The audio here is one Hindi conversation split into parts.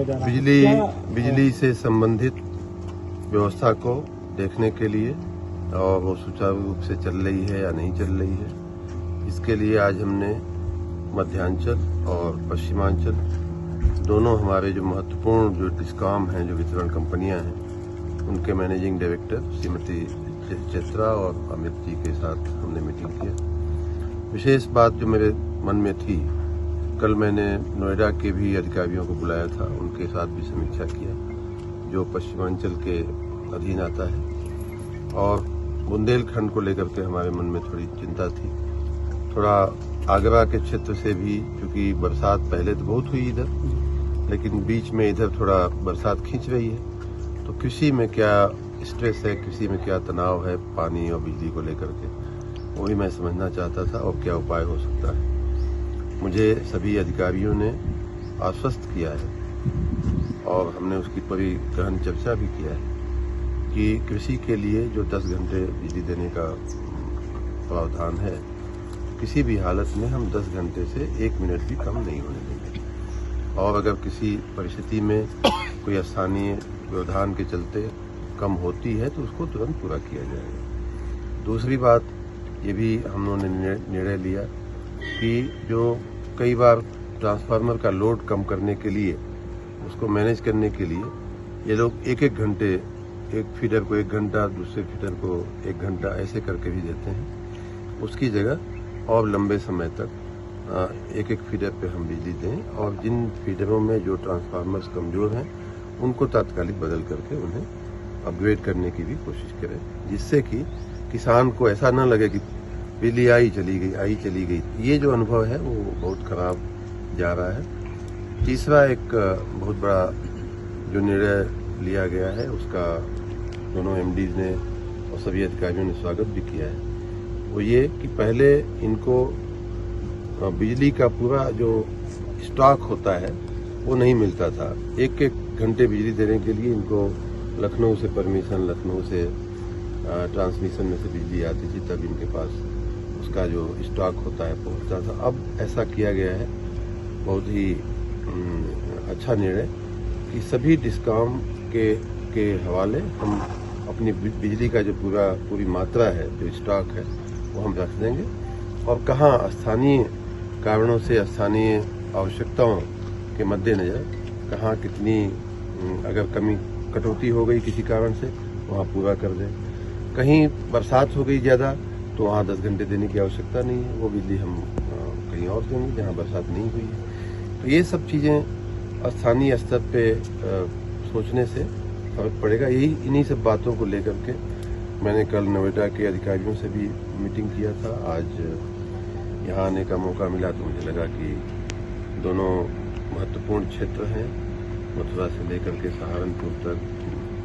किया जा रहा है बिजली से संबंधित व्यवस्था को देखने के लिए और वो सुचारू रूप से चल रही है या नहीं चल रही है, इसके लिए आज हमने मध्यांचल और पश्चिमांचल दोनों हमारे जो महत्वपूर्ण जो डिस्कॉम हैं, जो वितरण कंपनियां हैं, उनके मैनेजिंग डायरेक्टर श्रीमती चित्रा और अमित जी के साथ हमने मीटिंग किया। विशेष बात जो मेरे मन में थी, कल मैंने नोएडा के भी अधिकारियों को बुलाया था, उनके साथ भी समीक्षा किया जो पश्चिमांचल के अधीन आता है, और बुंदेलखंड को लेकर के हमारे मन में थोड़ी चिंता थी। थोड़ा आगरा के क्षेत्र से भी, क्योंकि बरसात पहले तो बहुत हुई इधर, लेकिन बीच में इधर थोड़ा बरसात खींच रही है, तो कृषि में क्या स्ट्रेस है, कृषि में क्या तनाव है पानी और बिजली को लेकर के, वही मैं समझना चाहता था और क्या उपाय हो सकता है। मुझे सभी अधिकारियों ने आश्वस्त किया है और हमने उसकी पूरी गहन चर्चा भी किया है कि कृषि के लिए जो 10 घंटे बिजली देने का प्रावधान है, किसी भी हालत में हम 10 घंटे से 1 मिनट भी कम नहीं होने देंगे, और अगर किसी परिस्थिति में कोई स्थानीय व्यवधान के चलते कम होती है तो उसको तुरंत पूरा किया जाएगा। दूसरी बात ये भी हम लोगों ने निर्णय लिया कि जो कई बार ट्रांसफार्मर का लोड कम करने के लिए, उसको मैनेज करने के लिए ये लोग एक घंटे, एक फीडर को 1 घंटा, दूसरे फीडर को 1 घंटा ऐसे करके भी देते हैं। उसकी जगह और लंबे समय तक एक फीडर पे हम बिजली दें, और जिन फीडरों में जो ट्रांसफार्मर्स कमजोर हैं उनको तात्कालिक बदल करके उन्हें अपग्रेड करने की भी कोशिश करें, जिससे कि किसान को ऐसा न लगे कि बिजली आई चली गई। ये जो अनुभव है वो बहुत खराब जा रहा है। तीसरा एक बहुत बड़ा जो निर्णय लिया गया है, उसका दोनों एमडीज ने और सभी अधिकारियों ने स्वागत भी किया है। वो ये कि पहले इनको बिजली का पूरा जो स्टॉक होता है वो नहीं मिलता था। एक घंटे बिजली देने के लिए इनको लखनऊ से परमिशन, लखनऊ से ट्रांसमिशन में से बिजली आती थी, तब इनके पास उसका जो स्टॉक होता है पहुंचता था। अब ऐसा किया गया है, बहुत ही अच्छा निर्णय, कि सभी डिस्कॉम के हवाले हम अपनी बिजली का जो पूरी मात्रा है, जो स्टॉक है, वो हम रख देंगे, और कहाँ स्थानीय कारणों से, स्थानीय आवश्यकताओं के मद्देनजर कहाँ कितनी अगर कटौती हो गई किसी कारण से, वहाँ पूरा कर दें। कहीं बरसात हो गई ज़्यादा तो वहाँ 10 घंटे देने की आवश्यकता नहीं है, वो बिजली हम कहीं और देंगे जहाँ बरसात नहीं हुई है। तो ये सब चीज़ें स्थानीय स्तर पे सोचने से फर्क पड़ेगा। इन्हीं सब बातों को लेकर के मैंने कल नोएडा के अधिकारियों से भी मीटिंग किया था। आज यहाँ आने का मौका मिला तो मुझे लगा कि दोनों महत्वपूर्ण क्षेत्र हैं, मथुरा से लेकर के सहारनपुर तक,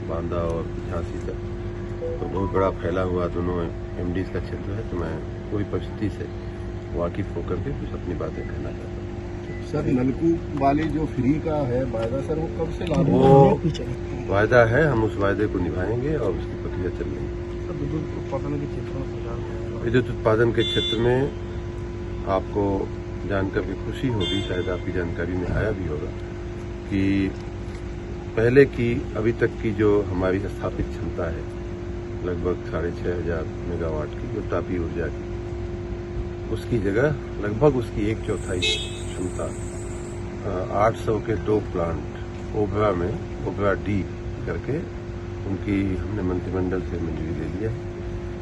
बांदा और झांसी तक, तो बहुत बड़ा फैला हुआ दोनों एमडीज का क्षेत्र है। तो मैं पूरी परिस्थिति से वाकिफ होकर के कुछ अपनी बातें कहना चाहता हूँ। सर, नलकूप वाले जो फ्री का है वायदा, सर वो कब से लागू होगा? वो वायदा है, हम उस वायदे को निभाएंगे और उसकी प्रक्रिया चल रही है। विद्युत उत्पादन के क्षेत्र में विद्युत उत्पादन के क्षेत्र में आपको जानकर के खुशी होगी, शायद आपकी जानकारी में आया भी होगा कि पहले की अभी तक की जो हमारी स्थापित क्षमता है, लगभग 6,500 मेगावाट की, जो तापीय ऊर्जा की, उसकी जगह लगभग उसकी 1/4 क्षमता 800 के 2 प्लांट ओबरा में, ओबरा डी करके उनकी हमने मंत्रिमंडल से मंजूरी ले लिया,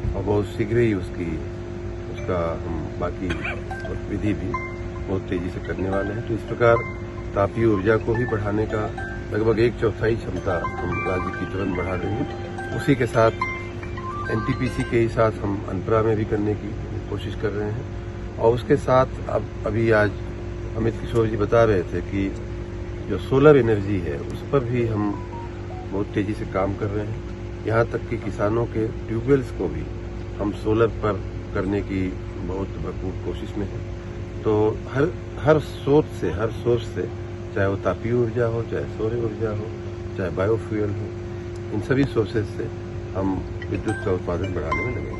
और बहुत शीघ्र ही उसका हम बाकी विधि भी बहुत तेजी से करने वाले हैं। तो इस प्रकार तापीय ऊर्जा को भी बढ़ाने का लगभग 1/4 क्षमता हम राज्य की तुरंत बढ़ा देंगे। उसी के साथ एनटीपीसी के ही साथ हम अनपरा में भी करने की कोशिश कर रहे हैं, और उसके साथ अब अभी आज अमित किशोर जी बता रहे थे कि जो सोलर एनर्जी है उस पर भी हम बहुत तेजी से काम कर रहे हैं। यहाँ तक कि किसानों के ट्यूबवेल्स को भी हम सोलर पर करने की बहुत भरपूर कोशिश में है। तो हर सोर्स से, चाहे वो तापीय ऊर्जा हो, चाहे सौर ऊर्जा हो, चाहे बायोफ्यूल हो, इन सभी सोर्सेज से हम विद्युत का उत्पादन बढ़ाने में लगे।